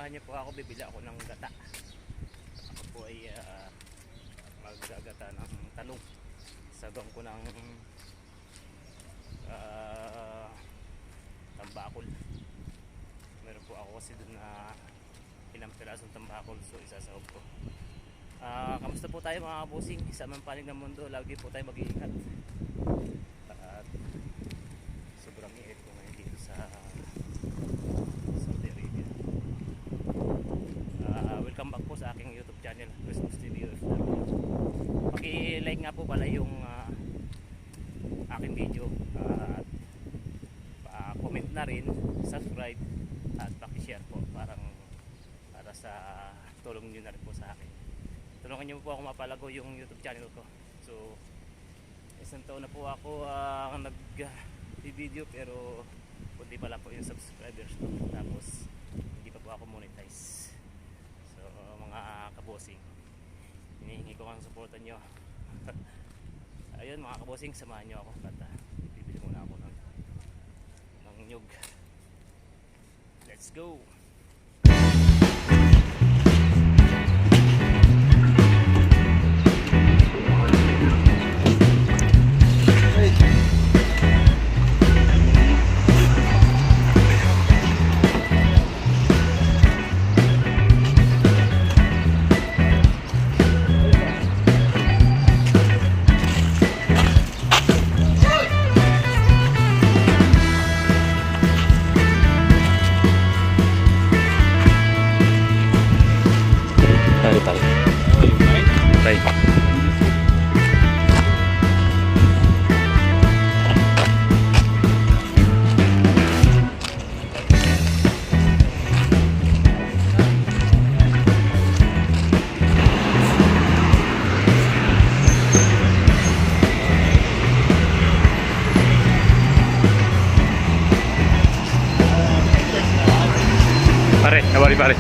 samahan niyo po ako, bibili ako ng gata. Ako po ay maggagata ng talong. Sagam ko ng tambakol. Meron po ako kasi dun na ilang pirasong tambakol, so isasahog ko. Kamusta po tayo mga kabusing? Sa mang panig ng mundo, lagi po tayo mag-iingat. At sobrang init po ngayon dito sa Saudi Arabia. Welcome back po sa aking YouTube channel, Christmas TV OFW. Paki-like nga po pala yung aking video at comment na rin, subscribe at paki-share po para sa tulong nyo na rin po sa akin. Tulungan nyo po ako mapalago yung YouTube channel ko. So isang taon na po ako nag-video pero kundi pala po yung subscribers ko. Tapos hindi pa po ako monetize. So mga kabosing, hinihingi ko ang suporta nyo. Ayun mga kabosing, samahan nyo ako at bibili muna ako ng nyug. Let's go! Pare,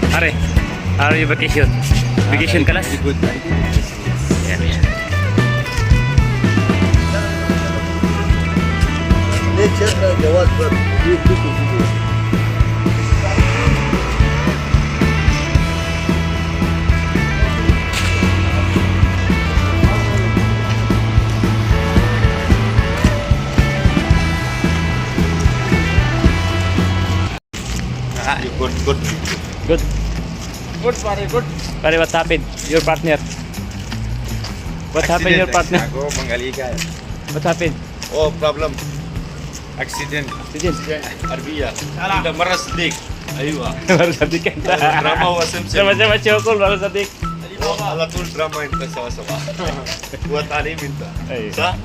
Pare, how are you vacation? Vacation ka lang? Good. Yeah. Nature jawab ber. Good. Good. Pare, what happened? Your partner? What happened your partner? Ako Bangaliga. What happened? Oh, problem. Accident. Arabia. Ila marra sadik. Aywa. Baru sadik kan? Drama wasam Sama-sama cokol baru sadik. Ala tul drama inta sama-sama. Buat ani minta. Ayo. Sa?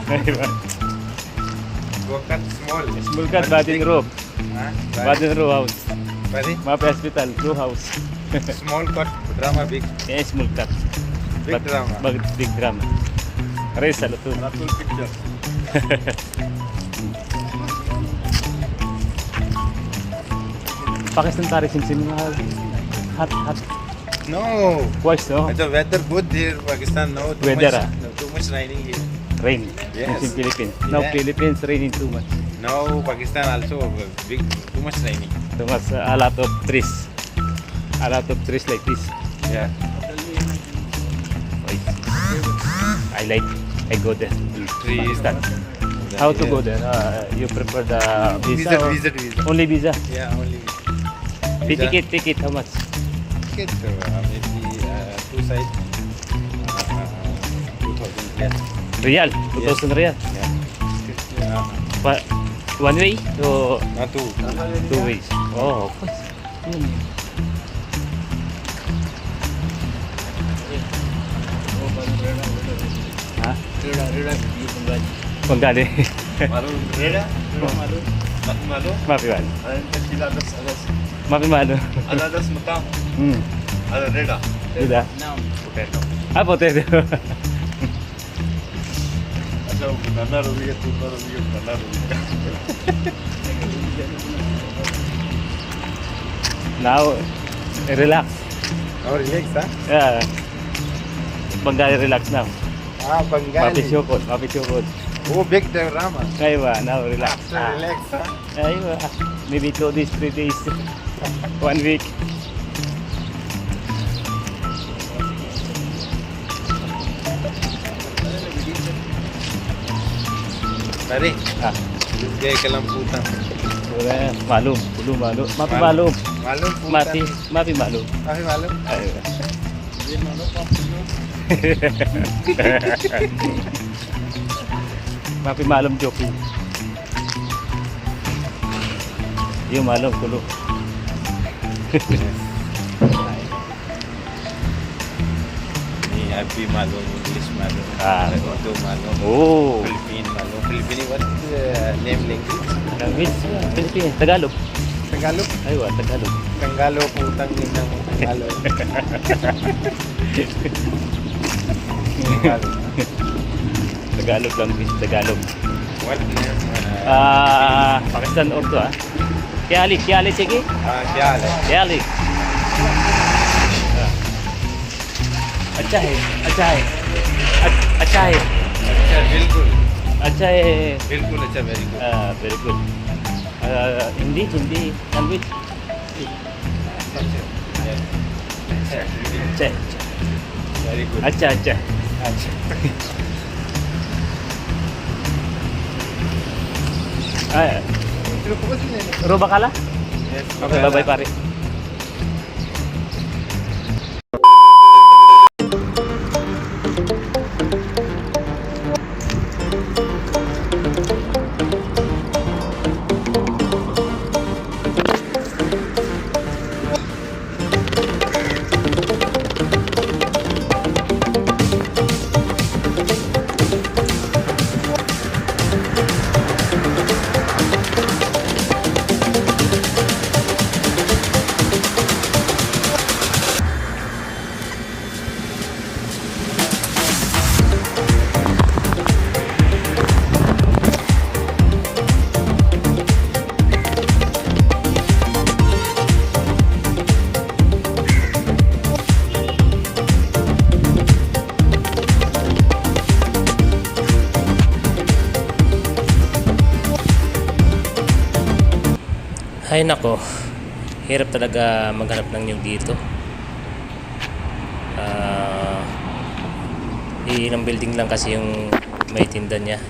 Bukan small. Small cut Badin Row. Badin Row house. Bari? Maaf hospital, Row house. Small cut drama big. Small cut. Big drama. Big drama. Race ala tu. Ala tul picture. Pakistan tarik sin hot. No. Watch no. The weather good here, Pakistan. No. Weather, Too much raining here. Rain. Yes. In Philippines. Now Yeah. Philippines raining too much. No, Pakistan also big. Too much raining. Too much a lot of trees. A lot of trees like this. Yeah. I go there. Trees. Pakistan. How to go there? You prefer the visa? or- Visa. Only visa. Yeah, only. Ticket. How much? Ticket. Maybe two side. 2,000 yes. Real. 2,000 real. Yeah. One way to Not two. two ways. Oh, of course. Ha? Panggali. Malu. Reda. Malu. Malu. Mafi man. Aladas. Mafi malu. Aladas matang. Ala reda. Sudah. Potato. Ah, potato. Ada banana rubiya, banana rubiya. Now, relax. Oh, relax, ha? Yeah. Bengali relax now. Bengali. Mafi syukut. Oh, big drama. Aywa, now relax. Relax, ha? Aywa. Maybe 2 days, 3 days. 1 week. Pare, Ah, gaya ka lang puta. wala. Malum. Pulu malum. Mapi malum. Malum puta. Mapi malum. Ay, malum. Ayun. Hindi malum pa puno. Mapi malum joking. Yung malum pulu. Ni happy malum, English malum. Ah, Taekwondo malum. Oh. Philippine malum. Philippine, what is the name language? Language. Philippines. Tagalog. Tagalog. Aywa, Tagalog. Tagalog, putang inang Tagalog. Tagalog. Tagalog language. Tagalog. What name? Pakistan Urdu ah. Kyali sige. क्या हाल है? Kyali. अच्छा है. अच्छा है. अच्छा है. अच्छा बिल्कुल अच्छा है. बिल्कुल अच्छा very good Very good. Hindi language. अच्छा. वेरी गुड अच्छा. Roba ka la? Okay, bye-bye pare. Ay nako, hirap talaga maghanap ng nyug dito. Ilang building lang kasi yung may tinda niya,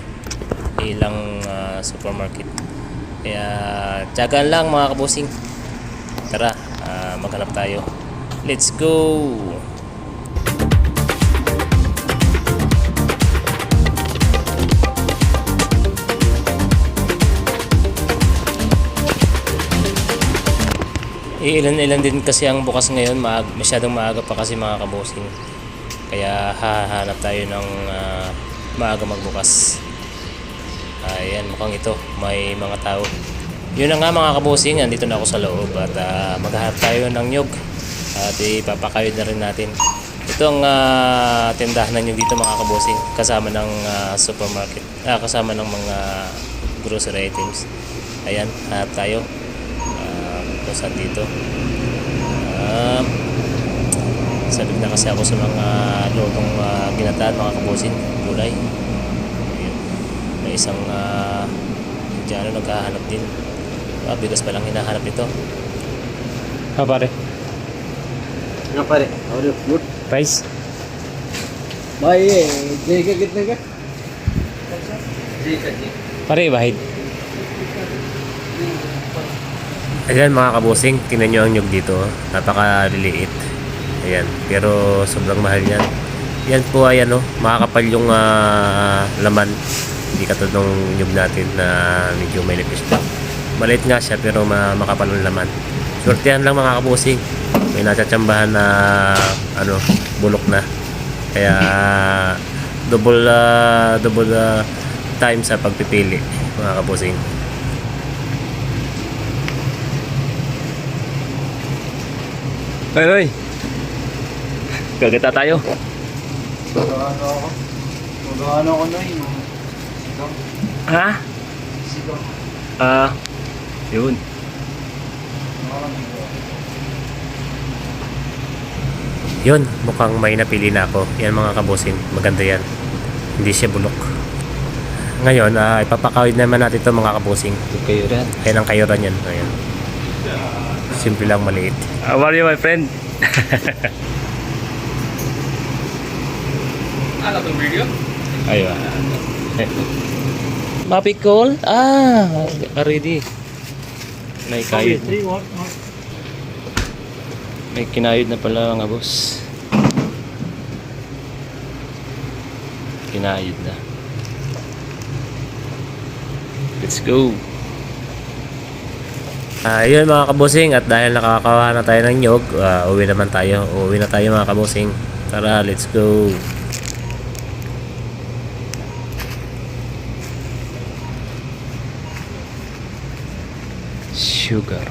ilang supermarket. Kaya tiyagaan lang mga kabusing. Tara, maghanap tayo. Let's go! Ilan din kasi ang bukas ngayon, masyadong maaga pa kasi mga kabusing. Kaya hahanap tayo ng maaga magbukas. Ayan, mukhang ito, may mga tao. Yun na nga mga kabusing, andito na ako sa loob at maghahanap tayo ng nyug at ipapakayod na rin natin. Ito ang tindahan ng nyug dito mga kabusing, kasama ng supermarket, kasama ng mga grocery items. Ayan, hanap tayo. Saan dito sabi na kasi ako sa mga lutong ginataan mga kabusing gulay. Ayun. May isang Indiano naghahanap din, bigas pa lang hinahanap ito. Pare हाँ परे और fruit price भाई ये देखे कितने का जी सर जी pare bahid. Ayan mga kabusing, tingnan nyo ang nyug dito, napakaliliit. Ayan, pero sobrang mahal yan. Yan po ay makakapal yung laman. Hindi katulad ng nyug natin na medyo may nipis pa. Maliit nga siya pero makapal ang laman. Swertihan lang mga kabusing, may natsatsambahan na bulok na. Kaya double time sa pagpipili mga kabusing. Hoy! Gagata tayo. Magano ako na yun. Ha? Yun. Yun, mukhang may napili na ako. Yan mga kabusing, maganda yan. Hindi siya bulok. Ngayon, ipapakawid naman natin ito mga kabusing. Kayuran. Ayan ang kayuran yan. Ayan. Simple lang, maliit. How are you, my friend? Ano itong video? Ayun. Mapikol? Ah, ready. May kayod. May kinayod na pala mga boss. Kinayod na. Let's go. Ayun mga kabosing, at dahil nakakawa na tayo ng nyog, uwi naman tayo. Uwi na tayo mga kabosing. Tara, let's go. Sugar.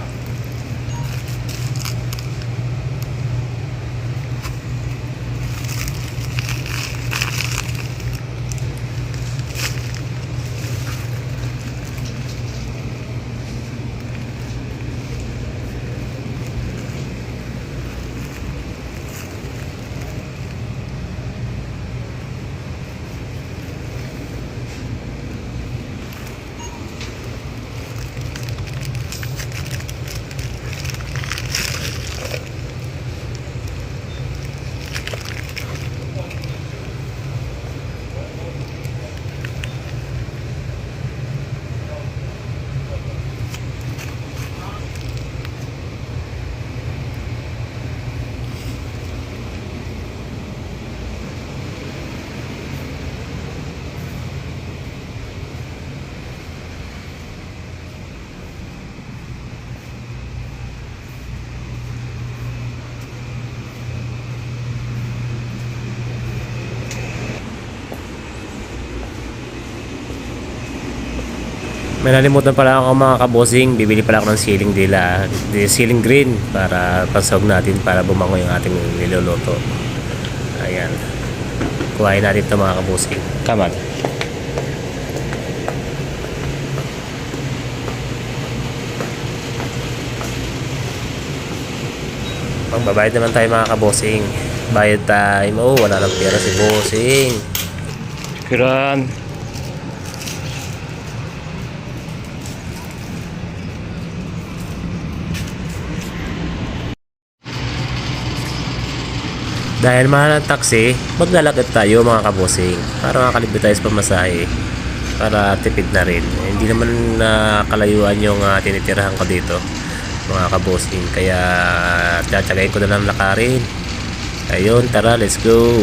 May nalimutan pala ako mga kabosing. Bibili pala ako ng ceiling dila. Ceiling green para pansahog natin, para bumango yung ating niluluto. Ayan. Kuhain natin ito mga kabosing. Come on. Pangbabayad naman tayo mga kabosing. Bayad time. Oh, wala lang pera si bossing. Kiran. Dahil mahal ang taxi, maglalakad tayo mga kabosing para makakalibot tayo sa pamasahe, para tipid na rin. Hindi naman kalayuan yung tinitirahan ko dito mga kabosing, kaya tsatsagayin ko na lang lakarin. Ayun, tara, let's go.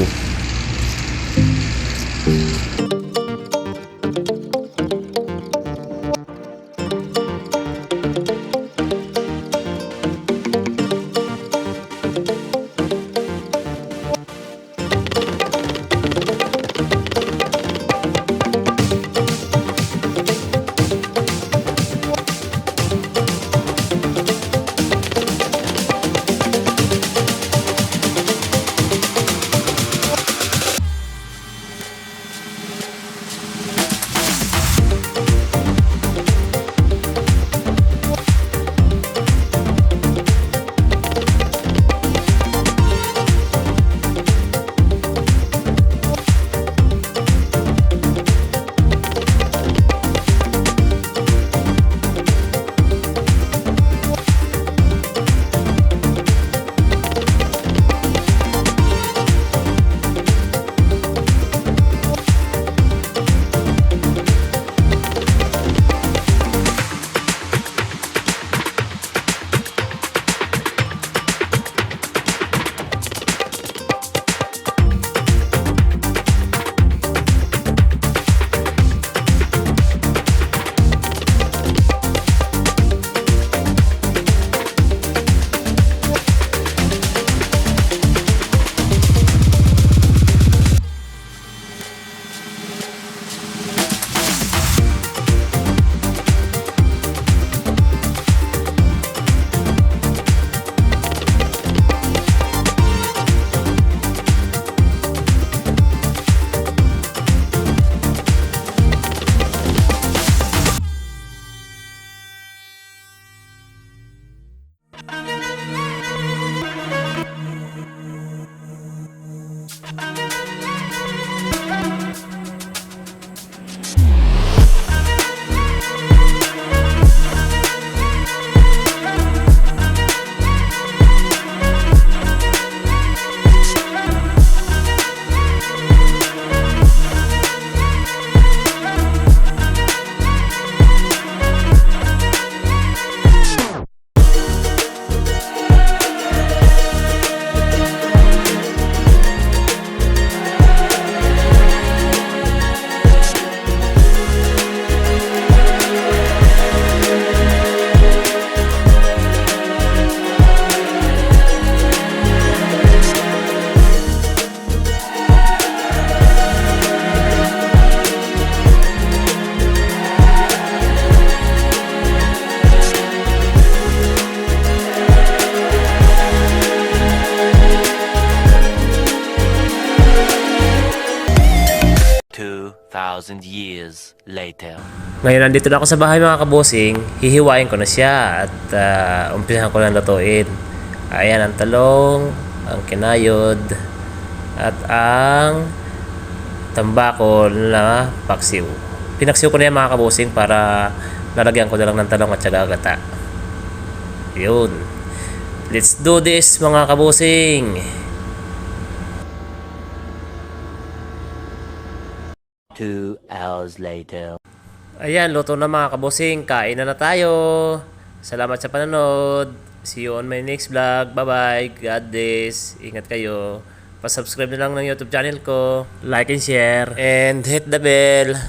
2,000 years later. Ngayon nandito na ako sa bahay mga kabosing, hihiwain ko na siya at umpisahan ko na lutuin. Ayan ang talong, ang kinayod, at ang tambakol na paksiw. Pinaksiw ko na yan mga kabosing para lalagyan ko na lang ng talong at saka gata. Yun. Let's do this mga kabosing! 2 hours later. Ayan, luto na mga kabosing. Kain na tayo. Salamat sa panonood. See you on my next vlog. Bye-bye. God bless. Ingat kayo. Pa-subscribe na lang ng YouTube channel ko. Like and share. And hit the bell.